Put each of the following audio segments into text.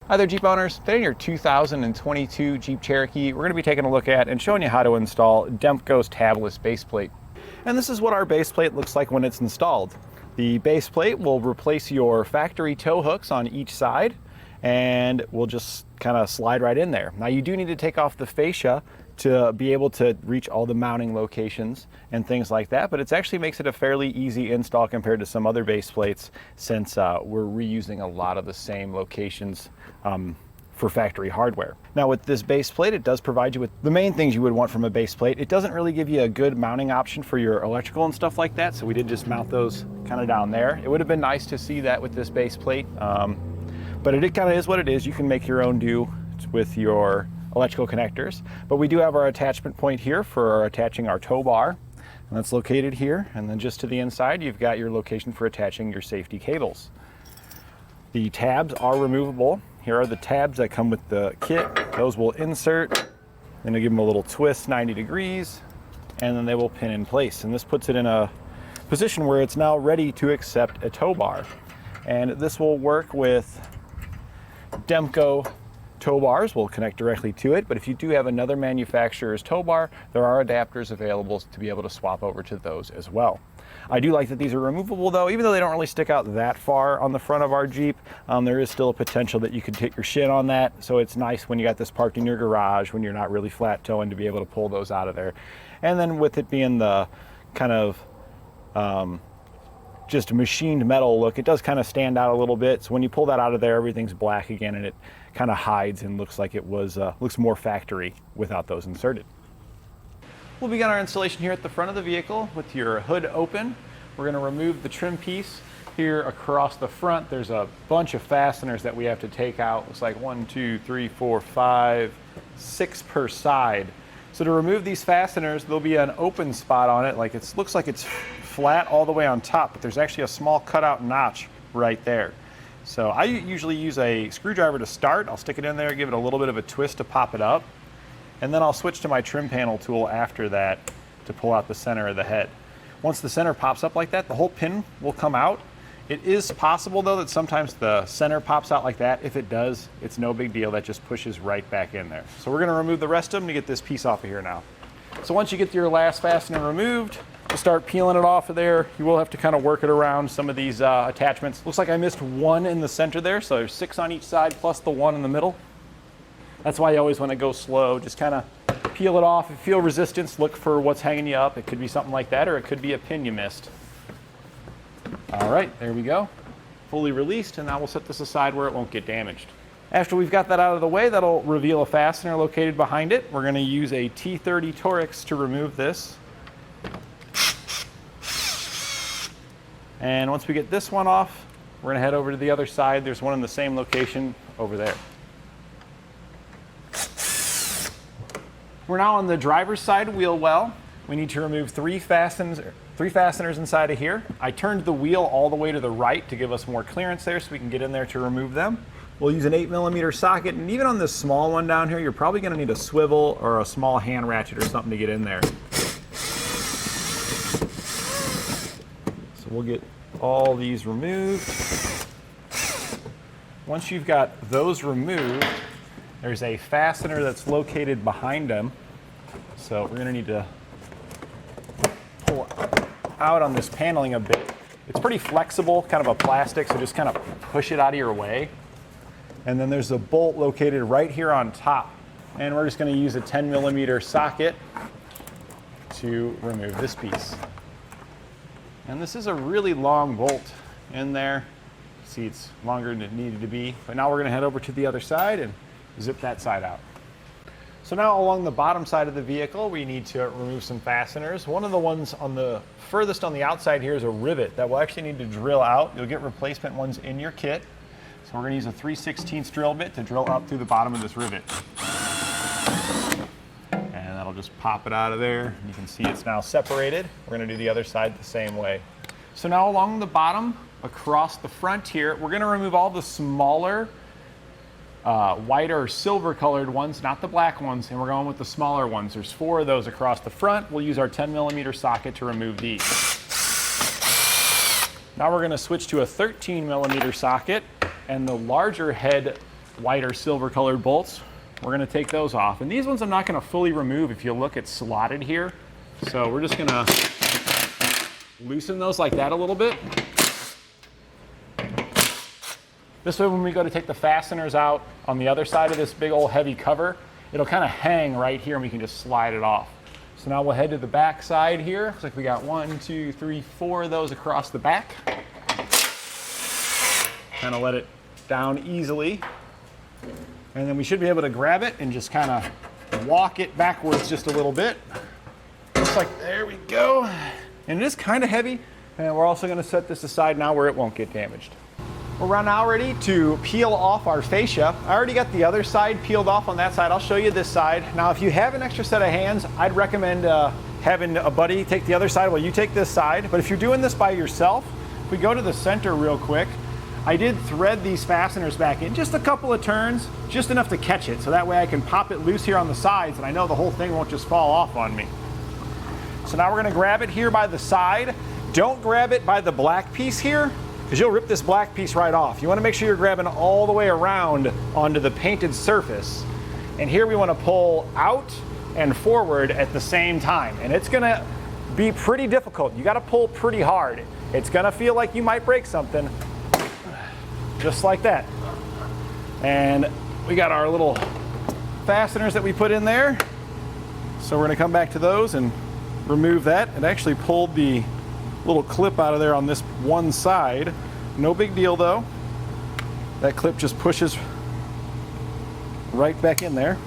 Hi there, Jeep owners. Today in your 2022 Jeep Cherokee, we're going to be taking a look at and showing you how to install Demco's tabless base plate. And this is what our base plate looks like when it's installed. The base plate will replace your factory tow hooks on each side and will just kind of slide right in there. Now you do need to take off the fascia to be able to reach all the mounting locations and things like that, but it actually makes it a fairly easy install compared to some other base plates, since we're reusing a lot of the same locations for factory hardware. Now with this base plate, it does provide you with the main things you would want from a base plate. It doesn't really give you a good mounting option for your electrical and stuff like that, so we did just mount those kind of down there. It would have been nice to see that with this base plate, but it kind of is what it is. You can make your own do with your electrical connectors, but we do have our attachment point here for attaching our tow bar, and that's located here. And then just to the inside, you've got your location for attaching your safety cables. The tabs are removable. Here are the tabs that come with the kit. Those will insert, then I give them a little twist 90 degrees, and then they will pin in place. And this puts it in a position where it's now ready to accept a tow bar. And this will work with Demco tow bars. Will connect directly to it, but if you do have another manufacturer's tow bar, there are adapters available to be able to swap over to those as well. I do like that these are removable though, even though they don't really stick out that far on the front of our Jeep. There is still a potential that you could hit your shin on that, so it's nice when you got this parked in your garage when you're not really flat towing to be able to pull those out of there. And then with it being the kind of just machined metal look, it does kind of stand out a little bit. So when you pull that out of there, everything's black again, and it kind of hides and looks like it was looks more factory without those inserted. We'll begin our installation here at the front of the vehicle with your hood open. We're going to remove the trim piece here across the front. There's a bunch of fasteners that we have to take out. Looks like 1, 2, 3, 4, 5, 6 per side. So to remove these fasteners, there'll be an open spot on it. Looks like it's flat all the way on top, but there's actually a small cutout notch right there. So I usually use a screwdriver to start. I'll stick it in there, give it a little bit of a twist to pop it up, and then I'll switch to my trim panel tool after that to pull out the center of the head. Once the center pops up like that, the whole pin will come out. It is possible though that sometimes the center pops out like that. If it does, it's no big deal. That just pushes right back in there. So we're gonna remove the rest of them to get this piece off of here now. So once you get your last fastener removed, to start peeling it off of there, you will have to kind of work it around some of these attachments. Looks like I missed one in the center there, so there's 6 on each side plus the one in the middle. That's why you always want to go slow. Just kind of peel it off. If you feel resistance, look for what's hanging you up. It could be something like that, or it could be a pin you missed. All right, there we go. Fully released, and now we'll set this aside where it won't get damaged. After we've got that out of the way, that'll reveal a fastener located behind it. We're going to use a T30 Torx to remove this. And once we get this one off, we're going to head over to the other side. There's one in the same location over there. We're now on the driver's side wheel well. We need to remove 3 fasteners inside of here. I turned the wheel all the way to the right to give us more clearance there so we can get in there to remove them. We'll use an 8mm socket, and even on this small one down here, you're probably going to need a swivel or a small hand ratchet or something to get in there. So we'll get all these removed. Once you've got those removed, there's a fastener that's located behind them. So we're going to need to pull out on this paneling a bit. It's pretty flexible, kind of a plastic, so just kind of push it out of your way. And then there's a bolt located right here on top. And we're just going to use a 10mm socket to remove this piece. And this is a really long bolt in there. See, it's longer than it needed to be. But now we're going to head over to the other side and zip that side out. So now along the bottom side of the vehicle, we need to remove some fasteners. One of the ones on the furthest on the outside here is a rivet that we'll actually need to drill out. You'll get replacement ones in your kit. So we're going to use a 3/16 drill bit to drill up through the bottom of this rivet. And that'll just pop it out of there. You can see it's now separated. We're going to do the other side the same way. So now along the bottom, across the front here, we're going to remove all the smaller, whiter silver colored ones, not the black ones, and we're going with the smaller ones. There's 4 of those across the front. We'll use our 10mm socket to remove these. Now we're going to switch to a 13mm socket, and the larger head white or silver colored bolts. We're gonna take those off. And these ones I'm not gonna fully remove. If you look, it's slotted here. So we're just gonna loosen those like that a little bit. This way when we go to take the fasteners out on the other side of this big old heavy cover, it'll kind of hang right here and we can just slide it off. So now we'll head to the back side here. Looks like we got 1, 2, 3, 4 of those across the back. Kind of let it down easily. And then we should be able to grab it and just kind of walk it backwards just a little bit. Looks like, there we go. And it is kind of heavy. And we're also gonna set this aside now where it won't get damaged. We're now ready to peel off our fascia. I already got the other side peeled off on that side. I'll show you this side. Now, if you have an extra set of hands, I'd recommend having a buddy take the other side while you take this side. But if you're doing this by yourself, if we go to the center real quick, I did thread these fasteners back in just a couple of turns, just enough to catch it. So that way I can pop it loose here on the sides and I know the whole thing won't just fall off on me. So now we're gonna grab it here by the side. Don't grab it by the black piece here, because you'll rip this black piece right off. You want to make sure you're grabbing all the way around onto the painted surface. And here we want to pull out and forward at the same time. And it's going to be pretty difficult. You got to pull pretty hard. It's going to feel like you might break something, just like that. And we got our little fasteners that we put in there. So we're going to come back to those and remove that. It actually pulled the little clip out of there on this one side. No big deal though. That clip just pushes right back in there.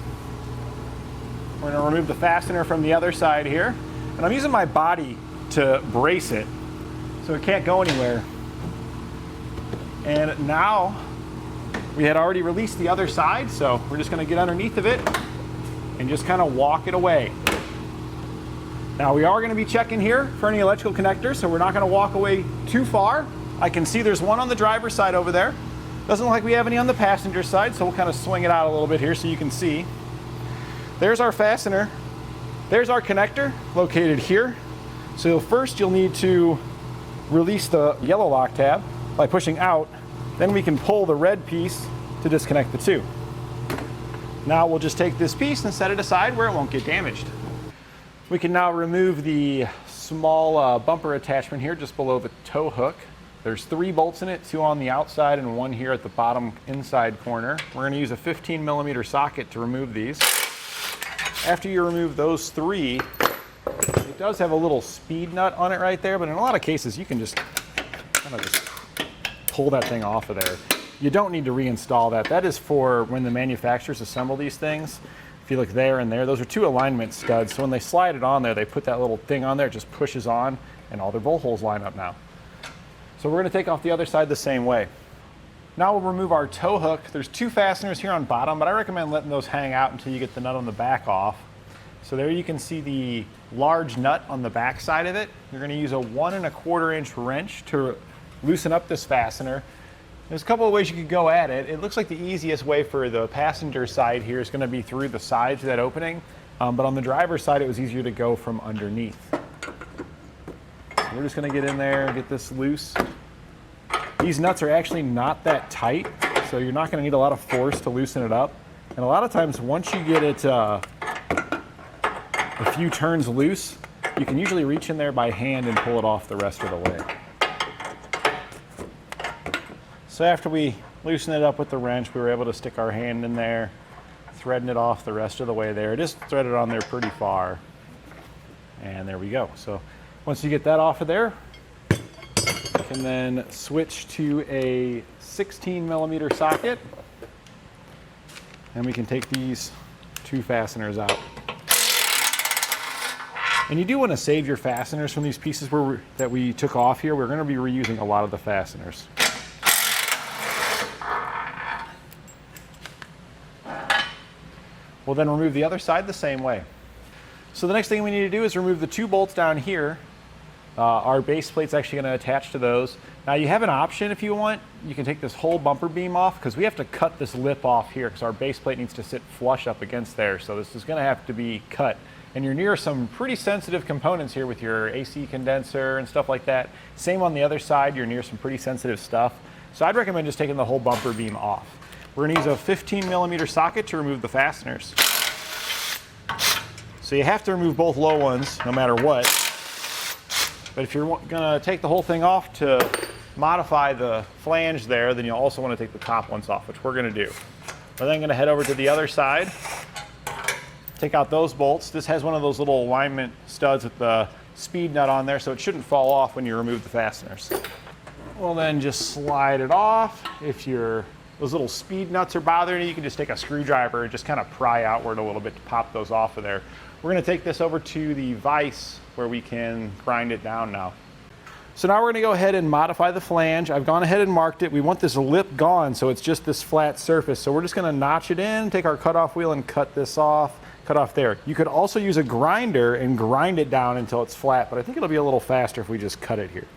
We're going to remove the fastener from the other side here. And I'm using my body to brace it so it can't go anywhere. And now we had already released the other side, so we're just going to get underneath of it and just kind of walk it away. Now we are going to be checking here for any electrical connectors, so we're not going to walk away too far. I can see there's one on the driver's side over there. Doesn't look like we have any on the passenger side, so we'll kind of swing it out a little bit here so you can see. There's our fastener. There's our connector located here. So first you'll need to release the yellow lock tab by pushing out. Then we can pull the red piece to disconnect the two. Now we'll just take this piece and set it aside where it won't get damaged. We can now remove the small bumper attachment here just below the tow hook. There's 3 bolts in it, 2 on the outside and 1 here at the bottom inside corner. We're going to use a 15mm socket to remove these. After you remove those 3, it does have a little speed nut on it right there, but in a lot of cases you can just kind of just pull that thing off of there. You don't need to reinstall that. That is for when the manufacturers assemble these things. If you look there and there, those are 2 alignment studs. So when they slide it on there, they put that little thing on there, it just pushes on, and all their bolt holes line up now. So we're going to take off the other side the same way. Now we'll remove our tow hook. There's 2 fasteners here on bottom, but I recommend letting those hang out until you get the nut on the back off. So there you can see the large nut on the back side of it. You're going to use a 1 1/4 inch wrench to loosen up this fastener. There's a couple of ways you could go at it. It looks like the easiest way for the passenger side here is going to be through the sides of that opening, but on the driver's side it was easier to go from underneath. So we're just going to get in there and get this loose. These nuts are actually not that tight, so you're not going to need a lot of force to loosen it up. And a lot of times once you get it a few turns loose, you can usually reach in there by hand and pull it off the rest of the way. So after we loosen it up with the wrench, we were able to stick our hand in there, threading it off the rest of the way there. It is threaded on there pretty far. And there we go. So once you get that off of there, you can then switch to a 16mm socket. And we can take these 2 fasteners out. And you do want to save your fasteners from these pieces that we took off here. We're going to be reusing a lot of the fasteners. We'll then remove the other side the same way. So the next thing we need to do is remove the 2 bolts down here. Our base plate's actually going to attach to those. Now you have an option if you want. You can take this whole bumper beam off because we have to cut this lip off here because our base plate needs to sit flush up against there. So this is going to have to be cut. And you're near some pretty sensitive components here with your AC condenser and stuff like that. Same on the other side, you're near some pretty sensitive stuff. So I'd recommend just taking the whole bumper beam off. We're gonna use a 15mm socket to remove the fasteners. So you have to remove both low ones no matter what. But if you're gonna take the whole thing off to modify the flange there, then you'll also want to take the top ones off, which we're gonna do. We're then gonna head over to the other side, take out those bolts. This has one of those little alignment studs with the speed nut on there, so it shouldn't fall off when you remove the fasteners. We'll then just slide it off. If those little speed nuts are bothering you, you can just take a screwdriver and just kind of pry outward a little bit to pop those off of there. We're gonna take this over to the vise where we can grind it down now. So now we're gonna go ahead and modify the flange. I've gone ahead and marked it. We want this lip gone, so it's just this flat surface. So we're just gonna notch it in, take our cutoff wheel and cut this off, cut off there. You could also use a grinder and grind it down until it's flat, but I think it'll be a little faster if we just cut it here.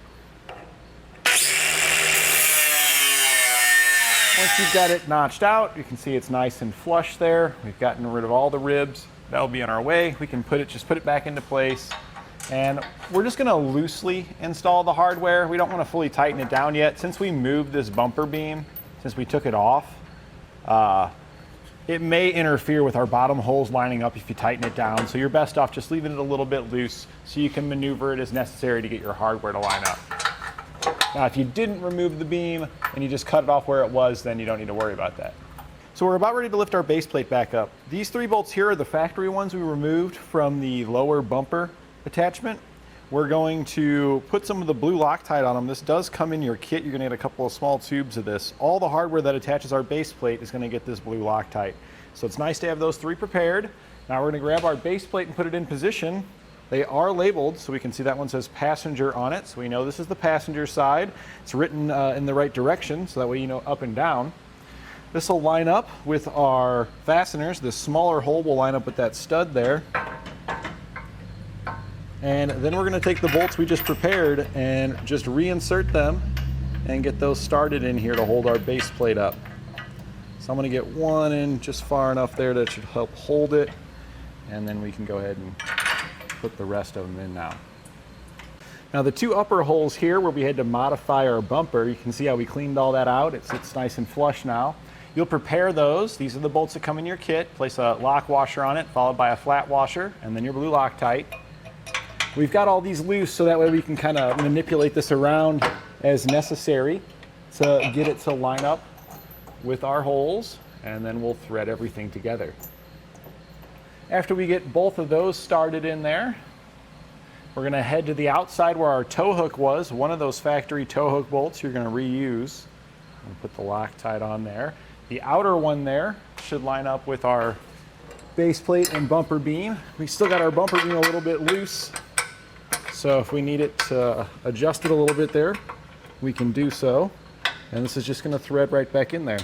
Once you've got it notched out, you can see it's nice and flush there. We've gotten rid of all the ribs. That'll be on our way. We can just put it back into place. And we're just gonna loosely install the hardware. We don't wanna fully tighten it down yet. Since we moved this bumper beam, since we took it off, it may interfere with our bottom holes lining up if you tighten it down. So you're best off just leaving it a little bit loose so you can maneuver it as necessary to get your hardware to line up. Now, if you didn't remove the beam and you just cut it off where it was, then you don't need to worry about that. So we're about ready to lift our base plate back up. These 3 bolts here are the factory ones we removed from the lower bumper attachment. We're going to put some of the blue Loctite on them. This does come in your kit. You're gonna get a couple of small tubes of this. All the hardware that attaches our base plate is gonna get this blue Loctite. So it's nice to have those 3 prepared. Now we're gonna grab our base plate and put it in position. They are labeled, so we can see that one says passenger on it. So we know this is the passenger side. It's written in the right direction, so that way you know up and down. This will line up with our fasteners. This smaller hole will line up with that stud there. And then we're gonna take the bolts we just prepared and just reinsert them and get those started in here to hold our base plate up. So I'm gonna get one in just far enough there that should help hold it. And then we can go ahead and put the rest of them in now. Now the 2 upper holes here where we had to modify our bumper, you can see how we cleaned all that out. It's nice and flush now. You'll prepare those. These are the bolts that come in your kit. Place a lock washer on it, followed by a flat washer, and then your blue Loctite. We've got all these loose so that way we can kind of manipulate this around as necessary to get it to line up with our holes, and then we'll thread everything together. After we get both of those started in there, we're gonna head to the outside where our tow hook was. One of those factory tow hook bolts you're gonna reuse. And put the Loctite on there. The outer one there should line up with our base plate and bumper beam. We still got our bumper beam a little bit loose, so if we need it to adjust it a little bit there, we can do so. And this is just gonna thread right back in there.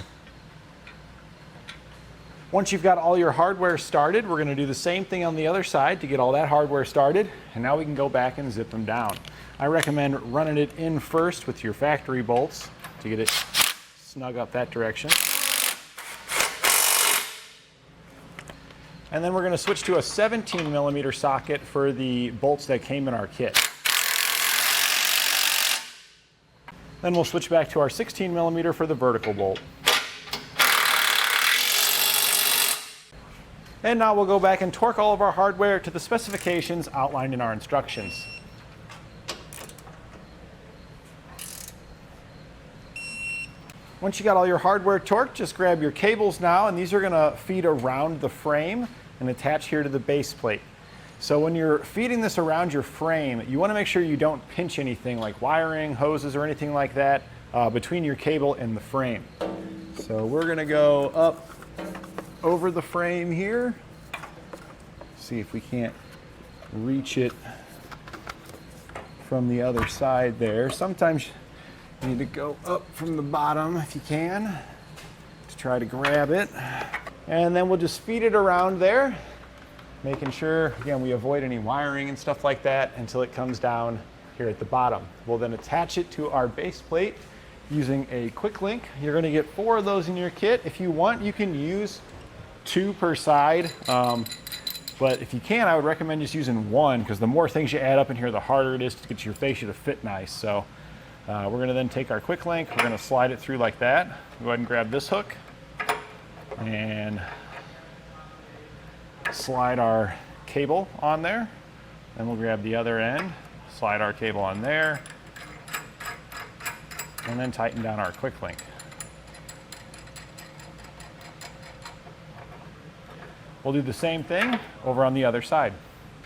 Once you've got all your hardware started, we're gonna do the same thing on the other side to get all that hardware started, and now we can go back and zip them down. I recommend running it in first with your factory bolts to get it snug up that direction. And then we're gonna switch to a 17mm socket for the bolts that came in our kit. Then we'll switch back to our 16mm for the vertical bolt. And now we'll go back and torque all of our hardware to the specifications outlined in our instructions. Once you got all your hardware torqued, just grab your cables now, and these are gonna feed around the frame and attach here to the base plate. So when you're feeding this around your frame, you wanna make sure you don't pinch anything like wiring, hoses, or anything like that between your cable and the frame. So we're gonna go up over the frame here. See if we can't reach it from the other side there. Sometimes you need to go up from the bottom if you can to try to grab it. And then we'll just feed it around there, making sure, again, we avoid any wiring and stuff like that until it comes down here at the bottom. We'll then attach it to our base plate using a quick link. You're gonna get 4 of those in your kit. If you want, you can use 2 per side. But if you can, I would recommend just using 1, because the more things you add up in here, the harder it is to get your fascia to fit nice. So we're gonna then take our quick link, we're gonna slide it through like that. Go ahead and grab this hook. And slide our cable on there. Then we'll grab the other end, slide our cable on there, and then tighten down our quick link. We'll do the same thing over on the other side.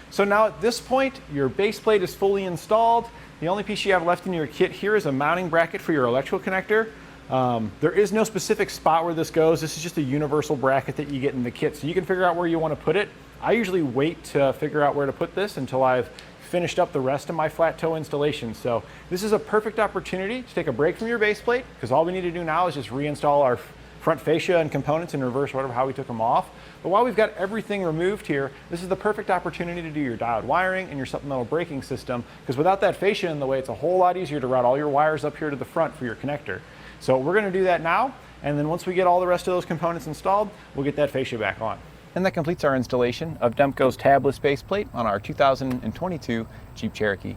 So now at this point, your base plate is fully installed. The only piece you have left in your kit here is a mounting bracket for your electrical connector. There is no specific spot where this goes. This is just a universal bracket that you get in the kit, so you can figure out where you want to put it. I usually wait to figure out where to put this until I've finished up the rest of my flat toe installation. So this is a perfect opportunity to take a break from your base plate, because all we need to do now is just reinstall our front fascia and components in reverse order of how we took them off. But while we've got everything removed here, this is the perfect opportunity to do your diode wiring and your supplemental braking system, because without that fascia in the way, it's a whole lot easier to route all your wires up here to the front for your connector. So we're going to do that now, and then once we get all the rest of those components installed, we'll get that fascia back on. And that completes our installation of Demco's tabless base plate on our 2022 Jeep Cherokee.